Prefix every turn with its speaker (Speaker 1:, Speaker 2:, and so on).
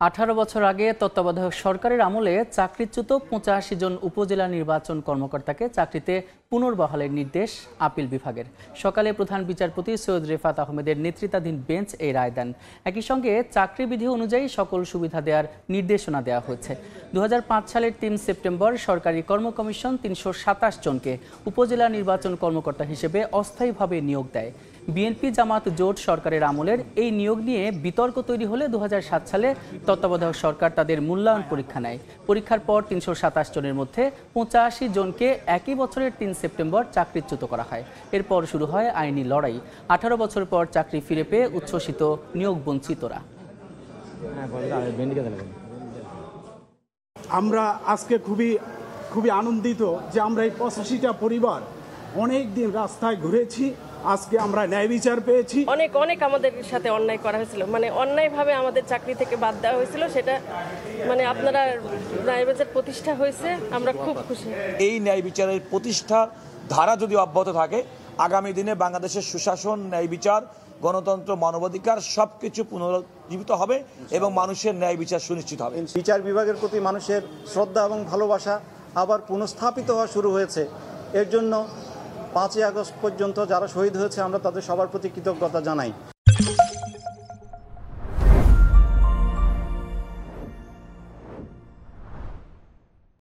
Speaker 1: 18 বছর আগে তত্ত্বাবধায়ক সরকারের আমলে চাকরিচ্যুত 85 জন উপজেলা নির্বাচন কর্মকর্তাকে চাকরিতে পুনর্বহালের নির্দেশ আপিল বিভাগের। সকালে প্রধান বিচারপতি সৈয়দ রেফাত আহমেদের নেতৃত্বাধীন বেঞ্চ এই রায় দেন। একই সঙ্গে চাকরি বিধি অনুযায়ী সকল সুবিধা দেওয়ার নির্দেশনা দেওয়া হয়েছে। 2005 সালের 3 সেপ্টেম্বর সরকারি কর্ম কমিশন 327 জনকে উপজেলা নির্বাচন কর্মকর্তা হিসেবে অস্থায়ীভাবে নিয়োগ দেয়। বিএনপি জামাত জোট সরকারের আমলের এই নিয়োগ নিয়ে বিতর্ক তৈরি হলে 2007 সালে তত্ত্বাবধায়ক সরকার তাদের মূল্যায়ন পরীক্ষা নেয়। পরীক্ষার পর 327 জনের মধ্যে 85 জনকে একই বছরের 3 সেপ্টেম্বর চাকরিচ্যুত করা হয়। এরপর শুরু হয় আইনি লড়াই। 18 বছর পর চাকরি ফিরে পেয়ে উচ্ছ্বসিত নিয়োগ বঞ্চিতরা।
Speaker 2: আমরা আজকে খুবই আনন্দিত যে আমরা এই 85টা পরিবার অনেক দিন রাস্তায় ঘুরেছি, আজকে আমরা ন্যায় বিচার পেয়েছি।
Speaker 3: অনেক আমাদের সাথে অন্যায় করা হয়েছিল, অন্যায়ভাবে আমাদের চাকরি থেকে বাদ দেওয়া হয়েছিল। সেটা আপনারা ন্যায় বিচার প্রতিষ্ঠা হয়েছে, আমরা খুব খুশি।
Speaker 4: এই ন্যায় বিচারের প্রতিষ্ঠার ধারা যদি অব্যাহত থাকে, আগামী দিনে বাংলাদেশের সুশাসন, ন্যায় বিচার, গণতন্ত্র, মানবাধিকার সবকিছু পুনরুজ্জীবিত হবে এবং মানুষের ন্যায় বিচার সুনিশ্চিত হবে।
Speaker 5: বিচার বিভাগের প্রতি মানুষের শ্রদ্ধা এবং ভালোবাসা আবার পুনঃস্থাপিত হওয়া শুরু হয়েছে। এর জন্য 5ই আগস্ট পর্যন্ত যারা শহীদ হয়েছে আমরা তাদের সবার প্রতি কৃতজ্ঞতা জানাই।